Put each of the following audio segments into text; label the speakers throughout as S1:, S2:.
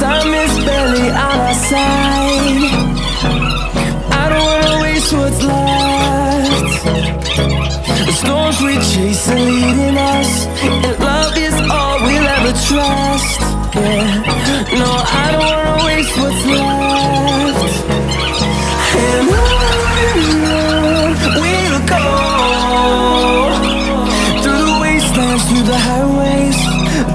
S1: Time is barely on our side. I don't wanna waste what's left. The storms we chase are leading us, and love is all we'll ever trust. Yeah, no, I don't wanna waste what's left. And on we'll go, through the wastelands, through the highways,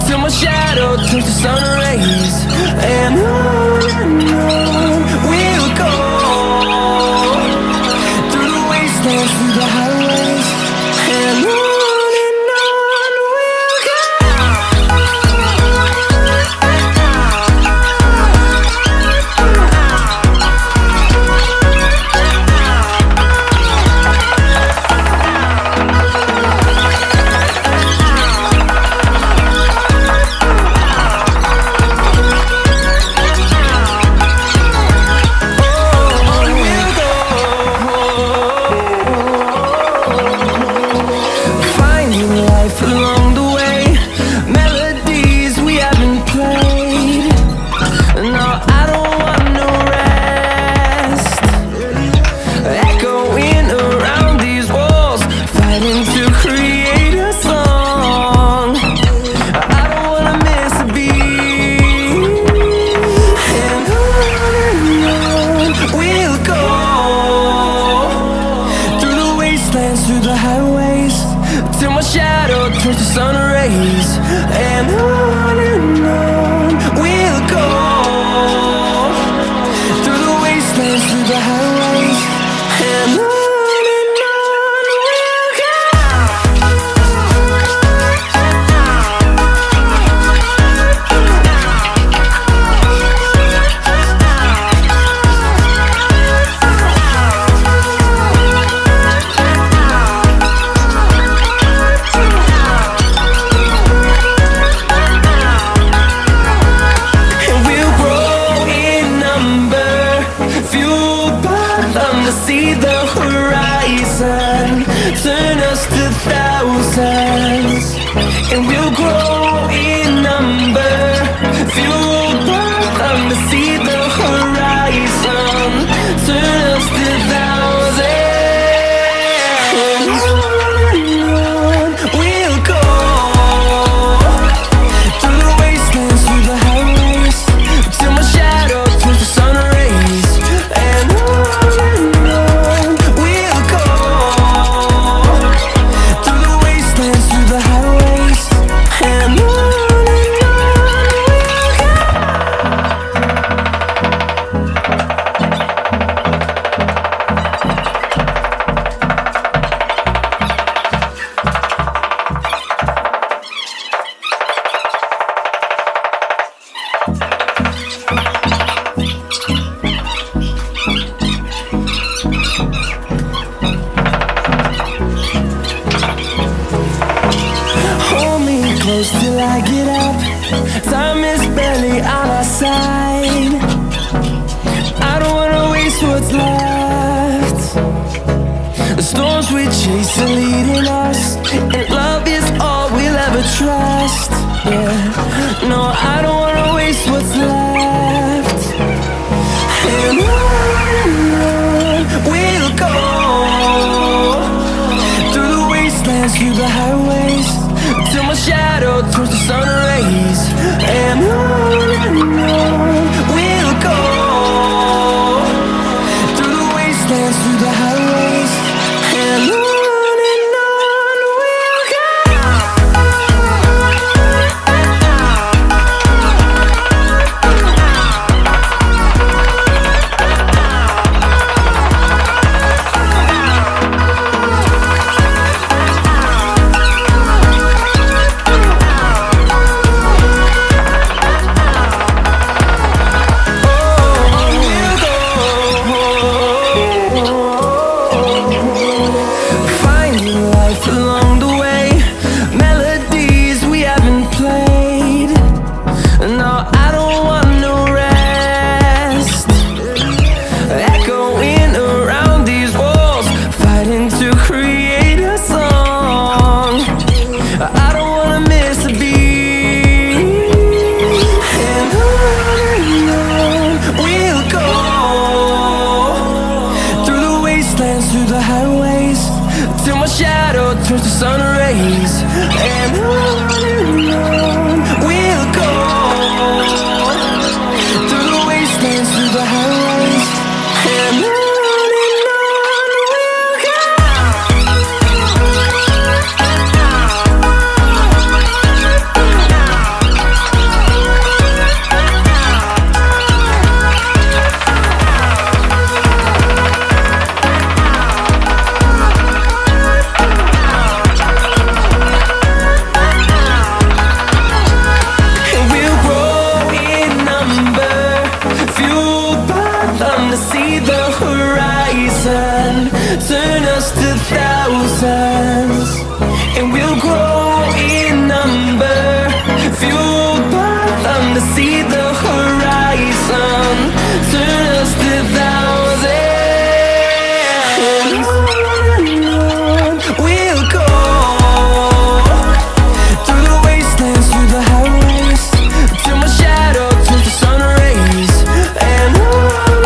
S1: till my shadow turns to sun rays. And on we'll go, through the wastelands, through the highways, and on we'll go. Along the way, melodies we haven't played. No, I don't want no rest. Echoing around these walls, fighting to create a song. I don't wanna miss a beat. And on we'll go, through the wastelands, through the highways, till my shadow turns to sun rays. And on we'll go, through the wastelands, through the highways, and on we'll go. See the horizon, turn us to thousands, and we'll grow in number. Fueled by them to see the horizon, turn us to thousands. And we'll go, through the wastelands, through the highways, till my shadow turns to sun rays. And we'll go, through the wastelands, through the highways, and on we'll go. Hold me close till I get up. Time is barely on our side. I don't wanna waste what's left. The storms we chase are leading us, and love is all we'll ever trust. Yeah, no, I don't wanna waste what's left. And on we'll go, through the wastelands, through the highways, till my shadow turns to sun rays. And on we'll go, through the wastelands, through the highways, and on we'll go. and we'll grow in number, fueled by them to see the horizon, turn us to thousands. And on we'll go, through the wastelands, through the highways, till my shadow turns to sun rays. And on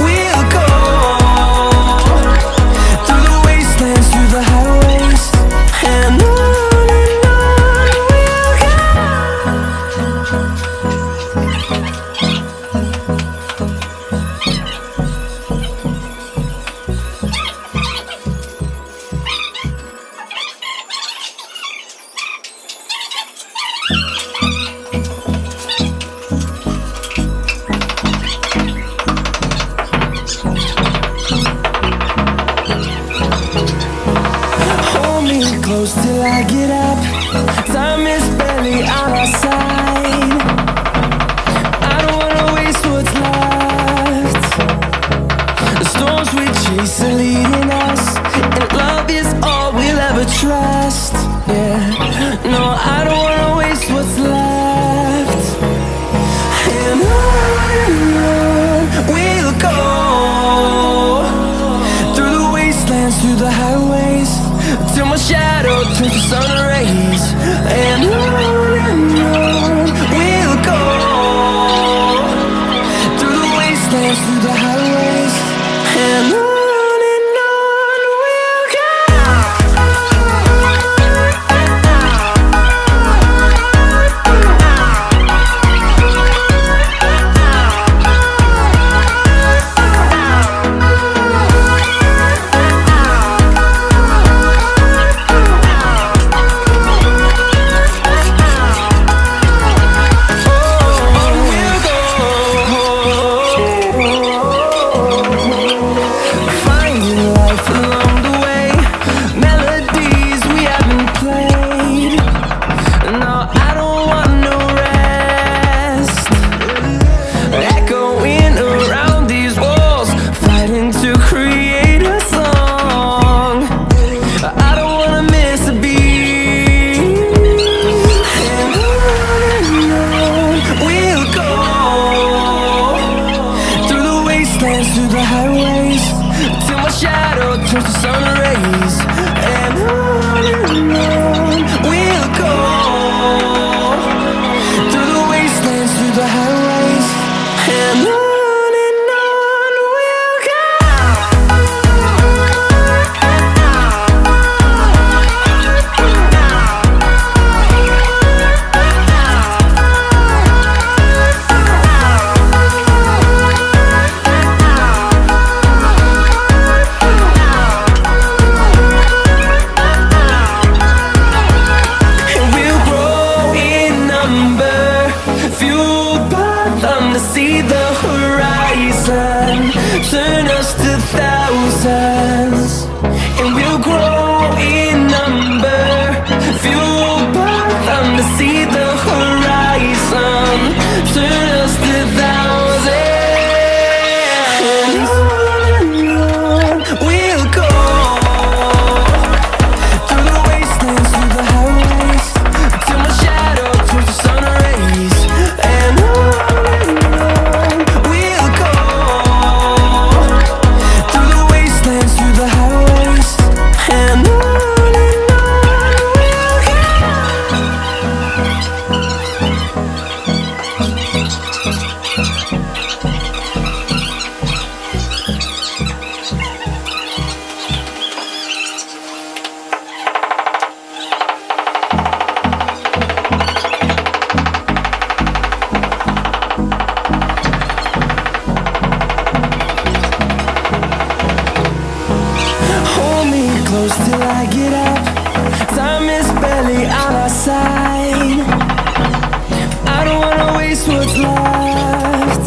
S1: we'll go, through the wastelands, through the highways. And on we'll go. Hold me close till I get up. Time is barely on our side. I don't wanna waste what's left. The storms we chase are leading us, and love is all we'll ever trust. Yeah, no, I don't wanna waste what's left. And on we'll go, through the wastelands, through the highways, till my shadow turns to sun rays. And on we'll go, through the wastelands, through the highways. And on we'll go. Finding life along the way, melodies we haven't played. No, I don't want no rest. Echoing around these walls, fighting to create a song. I don't wanna miss a beat. And on we'll go, through the wastelands, through the highways, till my shadow turns to sun rays. And on we'll go, through the wastelands, through the highways. And on we'll go. And we'll grow in number, fueled by them to see the horizon, turn us to thousands. And we'll grow in number, fueled by them to see the horizon, turn us to thousands. And on we'll go, through the wastelands, through the highways, till my shadow turns to sun rays. And on we'll go, through the wastelands, through the highways. And on we'll go. Hold me close till I get up. Time is barely on our side. I don't wanna waste what's left.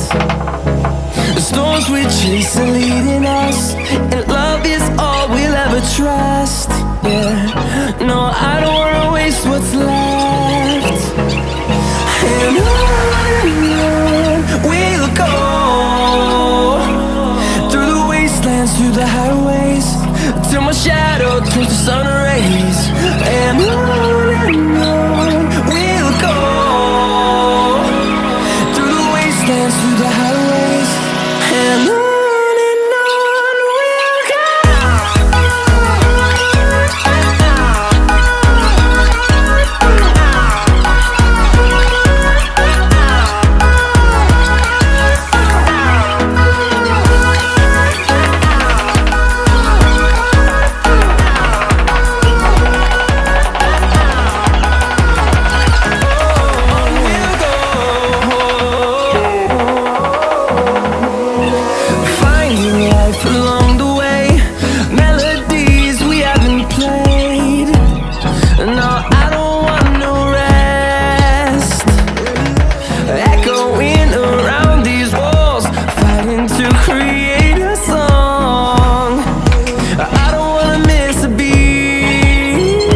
S1: The storms we chase are leading us, and love is all we'll ever trust. Yeah, no, I don't wanna waste what's left. And on we'll go, through the wastelands, through the highways, till my shadow turns to sun rays. wastelands, through the highways, and on we'll go. Along the way, melodies we haven't played. No, I don't want no rest. Echoing around these walls, fighting to create a song. I don't wanna miss a beat.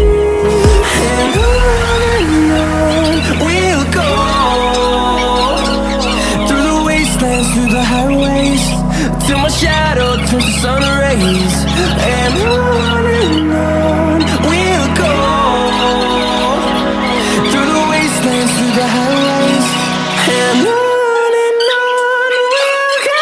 S1: And on we'll go, through the wastelands, through the highways, till my shadow turns to sun rays. And on we'll go, through the wastelands, through the highways, and on we'll go.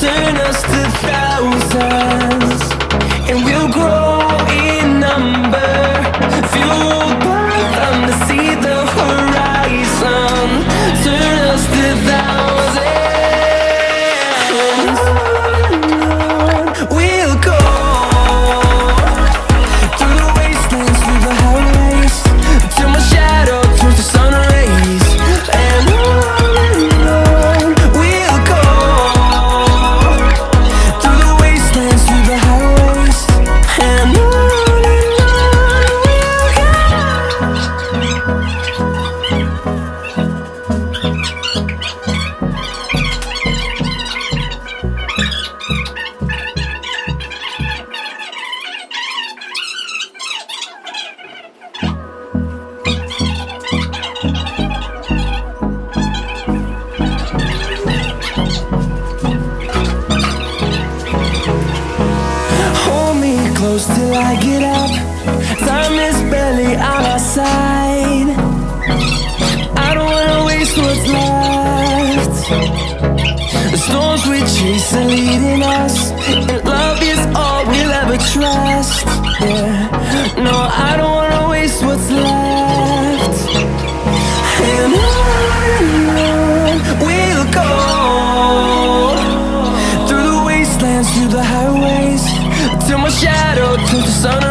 S1: Turn us to thousands, and we'll grow in number, fueled by them to see the horizon. Turn us to thousands, we'll go, through the wastelands, through the highways, till my shadow turns to sun rays. And on we'll go, through the wastelands, through the highways, and on we'll go. Hold me close till I get up. Time is barely on our side. I don't wanna waste what's left. The storms we chase are leading us, and love is all we'll ever trust. Yeah, no, I don't wanna waste what's left. And on we'll go, through the wastelands, through the highways, till my shadow turns to sun